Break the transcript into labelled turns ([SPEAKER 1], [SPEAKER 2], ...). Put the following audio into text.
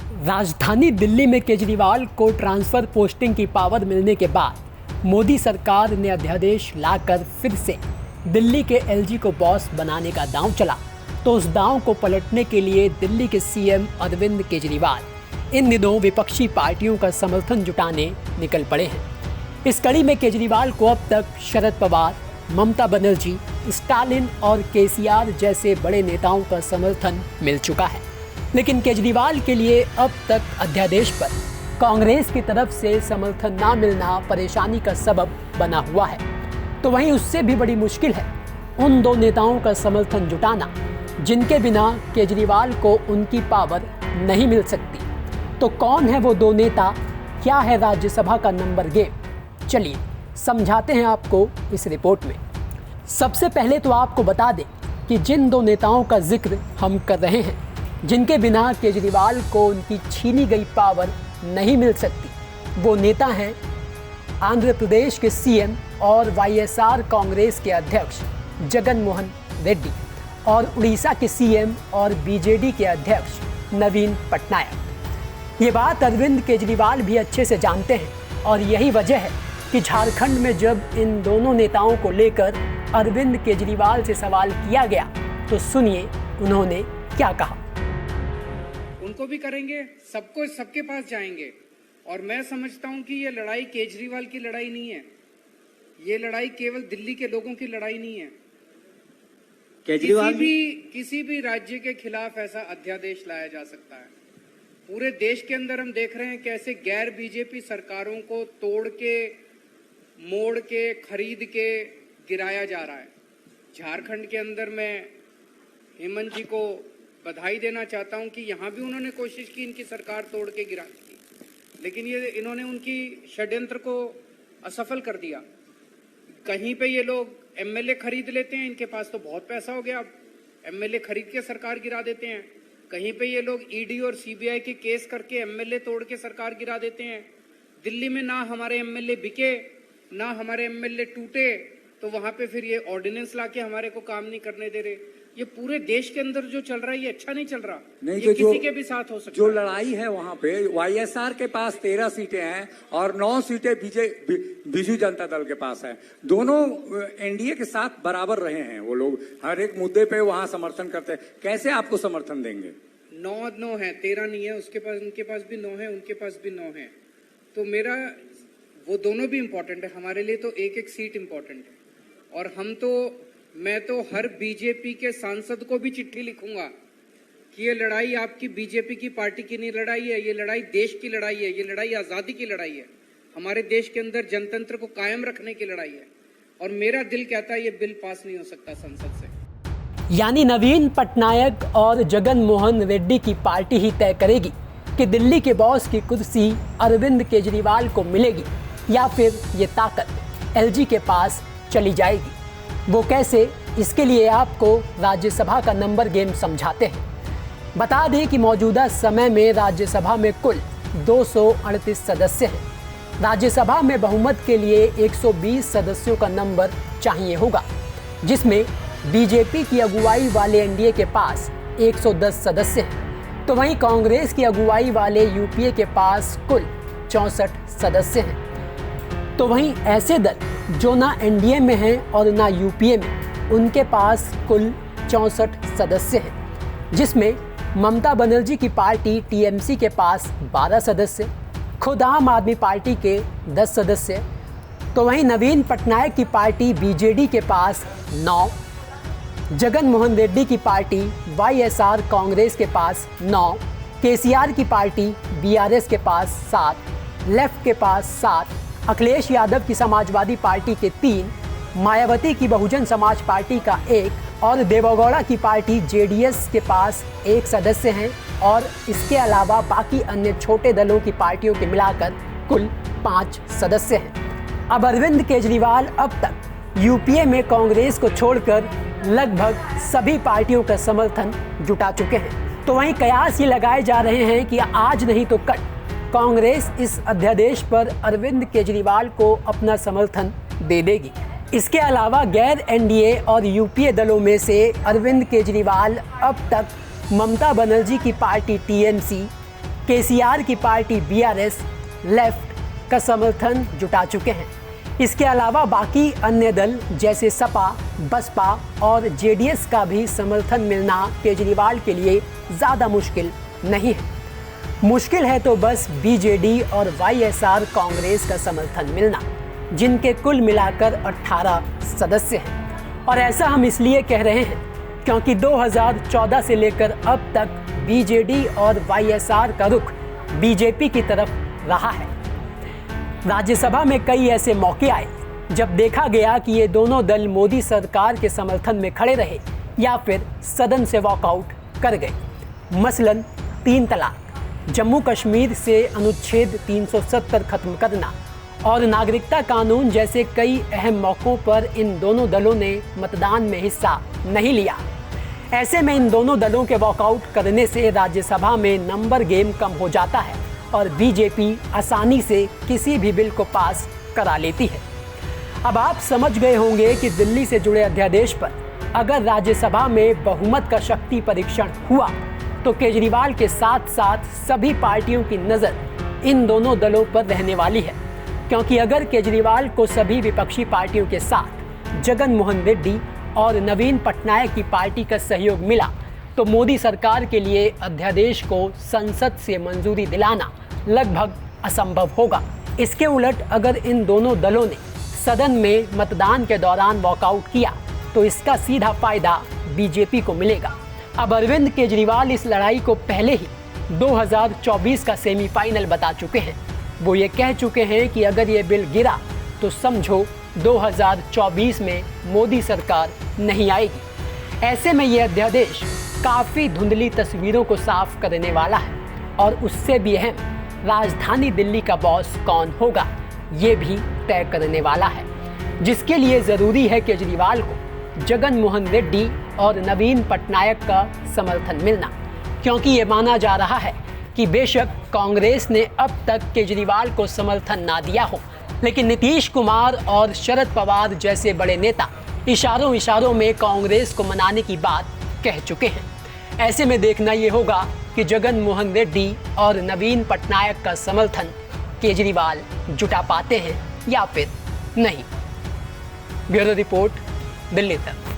[SPEAKER 1] राजधानी दिल्ली में केजरीवाल को ट्रांसफ़र पोस्टिंग की पावर मिलने के बाद मोदी सरकार ने अध्यादेश लाकर फिर से दिल्ली के एलजी को बॉस बनाने का दांव चला, तो उस दांव को पलटने के लिए दिल्ली के सीएम अरविंद केजरीवाल इन दिनों विपक्षी पार्टियों का समर्थन जुटाने निकल पड़े हैं। इस कड़ी में केजरीवाल को अब तक शरद पवार, ममता बनर्जी, स्टालिन और केसीआर जैसे बड़े नेताओं का समर्थन मिल चुका है, लेकिन केजरीवाल के लिए अब तक अध्यादेश पर कांग्रेस की तरफ से समर्थन ना मिलना परेशानी का सबब बना हुआ है। तो वहीं उससे भी बड़ी मुश्किल है उन दो नेताओं का समर्थन जुटाना जिनके बिना केजरीवाल को उनकी पावर नहीं मिल सकती। तो कौन है वो दो नेता, क्या है राज्यसभा का नंबर गेम, चलिए समझाते हैं आपको इस रिपोर्ट में। सबसे पहले तो आपको बता दें कि जिन दो नेताओं का जिक्र हम कर रहे हैं, जिनके बिना केजरीवाल को उनकी छीनी गई पावर नहीं मिल सकती, वो नेता हैं आंध्र प्रदेश के सीएम और वाईएसआर कांग्रेस के अध्यक्ष जगन मोहन रेड्डी और उड़ीसा के सीएम और बीजेडी के अध्यक्ष नवीन पटनायक। ये बात अरविंद केजरीवाल भी अच्छे से जानते हैं और यही वजह है कि झारखंड में जब इन दोनों नेताओं को लेकर अरविंद केजरीवाल से सवाल किया गया तो सुनिए उन्होंने क्या कहा।
[SPEAKER 2] उनको भी करेंगे, सबको सबके पास जाएंगे। और मैं समझता हूं कि ये लड़ाई केजरीवाल की लड़ाई नहीं है, ये लड़ाई केवल दिल्ली के लोगों की लड़ाई नहीं है। केजरीवाल किसी भी राज्य के खिलाफ ऐसा अध्यादेश लाया जा सकता है। पूरे देश के अंदर हम देख रहे हैं कैसे गैर बीजेपी सरकारों को तोड़ के, मोड़ के, खरीद के गिराया जा रहा है। झारखंड के अंदर मैं हेमंत जी को बधाई देना चाहता हूं कि यहां भी उन्होंने कोशिश की इनकी सरकार तोड़ के गिराने की, लेकिन इन्होंने उनकी षड्यंत्र को असफल कर दिया। कहीं पे ये लोग एमएलए खरीद लेते हैं, इनके पास तो बहुत पैसा हो गया, अब एमएलए खरीद के सरकार गिरा देते हैं। कहीं पे ये लोग ईडी और सीबीआई के केस करके एमएलए तोड़ के सरकार गिरा देते हैं। दिल्ली में ना हमारे एमएलए बिके, ना हमारे एमएलए टूटे, तो वहां पे फिर ये ऑर्डिनेंस लाके हमारे को काम नहीं करने दे रहे। ये पूरे देश के अंदर जो चल रहा है ये अच्छा नहीं चल रहा। नहीं, ये किसी के भी साथ हो सकता है।
[SPEAKER 3] जो लड़ाई है वहां पे वाईएसआर के पास 13 सीटें हैं और 9 सीटें बीजू जनता दल के पास है। दोनों एनडीए के साथ बराबर रहे हैं। वो लोग हर एक मुद्दे पे वहां समर्थन करते हैं। कैसे आपको समर्थन देंगे?
[SPEAKER 2] 9 है, 13 नहीं है। उसके पास, उनके पास भी 9 है, उनके पास भी 9 है। तो मेरा, वो दोनों भी इम्पोर्टेंट है हमारे लिए। तो एक एक सीट इम्पोर्टेंट है और मैं तो हर बीजेपी के सांसद को भी चिट्ठी लिखूंगा कि ये लड़ाई आपकी बीजेपी की पार्टी की नहीं लड़ाई है, ये लड़ाई देश की लड़ाई है, ये लड़ाई आजादी की लड़ाई है, हमारे देश के अंदर जनतंत्र को कायम रखने की लड़ाई है। और मेरा दिल कहता है ये बिल पास नहीं हो सकता संसद से।
[SPEAKER 1] यानी नवीन पटनायक और जगन मोहन रेड्डी की पार्टी ही तय करेगी कि दिल्ली के बॉस की कुर्सी अरविंद केजरीवाल को मिलेगी या फिर ये ताकत एलजी के पास चली जाएगी। वो कैसे, इसके लिए आपको राज्यसभा का नंबर गेम समझाते हैं। बता दें कि मौजूदा समय में राज्यसभा में कुल 238 सदस्य हैं। राज्यसभा में बहुमत के लिए 120 सदस्यों का नंबर चाहिए होगा, जिसमें बीजेपी की अगुवाई वाले एनडीए के पास 110 सदस्य हैं, तो वहीं कांग्रेस की अगुवाई वाले यूपीए के पास कुल 64 सदस्य हैं। तो वहीं ऐसे दल जो ना एनडीए में हैं और ना यूपीए में, उनके पास कुल 64 सदस्य हैं, जिसमें ममता बनर्जी की पार्टी टीएमसी के पास 12 सदस्य, खुद आम आदमी पार्टी के 10 सदस्य, तो वहीं नवीन पटनायक की पार्टी बीजेडी के पास 9, जगन मोहन रेड्डी की पार्टी वाईएसआर कांग्रेस के पास 9, केसीआर की पार्टी बीआरएस के पास 7, लेफ्ट के पास 7, अखिलेश यादव की समाजवादी पार्टी के 3, मायावती की बहुजन समाज पार्टी का 1 और देवेगौड़ा की पार्टी जेडीएस के पास 1 सदस्य हैं। और इसके अलावा बाकी अन्य छोटे दलों की पार्टियों के मिलाकर कुल 5 सदस्य हैं। अब अरविंद केजरीवाल अब तक यूपीए में कांग्रेस को छोड़कर लगभग सभी पार्टियों का समर्थन जुटा चुके हैं। तो वहीं कयास ये लगाए जा रहे हैं कि आज नहीं तो कल कांग्रेस इस अध्यादेश पर अरविंद केजरीवाल को अपना समर्थन दे देगी। इसके अलावा गैर एनडीए और यूपीए दलों में से अरविंद केजरीवाल अब तक ममता बनर्जी की पार्टी टीएमसी, केसीआर की पार्टी बीआरएस लेफ्ट का समर्थन जुटा चुके हैं। इसके अलावा बाकी अन्य दल जैसे सपा, बसपा और जेडीएस का भी समर्थन मिलना केजरीवाल के लिए ज़्यादा मुश्किल नहीं है। मुश्किल है तो बस बीजेडी और वाईएसआर कांग्रेस का समर्थन मिलना, जिनके कुल मिलाकर 18 सदस्य हैं। और ऐसा हम इसलिए कह रहे हैं क्योंकि 2014 से लेकर अब तक बीजेडी और वाईएसआर का रुख बीजेपी की तरफ रहा है। राज्यसभा में कई ऐसे मौके आए जब देखा गया कि ये दोनों दल मोदी सरकार के समर्थन में खड़े रहे या फिर सदन से वॉकआउट कर गए। मसलन 3 तलाक, जम्मू कश्मीर से अनुच्छेद 370 खत्म करना और नागरिकता कानून जैसे कई अहम मौक़ों पर इन दोनों दलों ने मतदान में हिस्सा नहीं लिया। ऐसे में इन दोनों दलों के वॉकआउट करने से राज्यसभा में नंबर गेम कम हो जाता है और बीजेपी आसानी से किसी भी बिल को पास करा लेती है। अब आप समझ गए होंगे कि दिल्ली से जुड़े अध्यादेश पर अगर राज्यसभा में बहुमत का शक्ति परीक्षण हुआ तो केजरीवाल के साथ साथ सभी पार्टियों की नज़र इन दोनों दलों पर रहने वाली है, क्योंकि अगर केजरीवाल को सभी विपक्षी पार्टियों के साथ जगन मोहन रेड्डी और नवीन पटनायक की पार्टी का सहयोग मिला तो मोदी सरकार के लिए अध्यादेश को संसद से मंजूरी दिलाना लगभग असंभव होगा। इसके उलट अगर इन दोनों दलों ने सदन में मतदान के दौरान वॉकआउट किया तो इसका सीधा फायदा बीजेपी को मिलेगा। अब अरविंद केजरीवाल इस लड़ाई को पहले ही 2024 का सेमीफाइनल बता चुके हैं। वो ये कह चुके हैं कि अगर ये बिल गिरा तो समझो 2024 में मोदी सरकार नहीं आएगी। ऐसे में ये अध्यादेश काफ़ी धुंधली तस्वीरों को साफ करने वाला है और उससे भी अहम राजधानी दिल्ली का बॉस कौन होगा ये भी तय करने वाला है, जिसके लिए ज़रूरी है केजरीवाल को जगन मोहन रेड्डी और नवीन पटनायक का समर्थन मिलना, क्योंकि ये माना जा रहा है कि बेशक कांग्रेस ने अब तक केजरीवाल को समर्थन ना दिया हो, लेकिन नीतीश कुमार और शरद पवार जैसे बड़े नेता इशारों में कांग्रेस को मनाने की बात कह चुके हैं। ऐसे में देखना ये होगा कि जगन मोहन रेड्डी और नवीन पटनायक का समर्थन केजरीवाल जुटा पाते हैं या फिर नहीं। ब्यूरो रिपोर्ट, दिल्ली तक।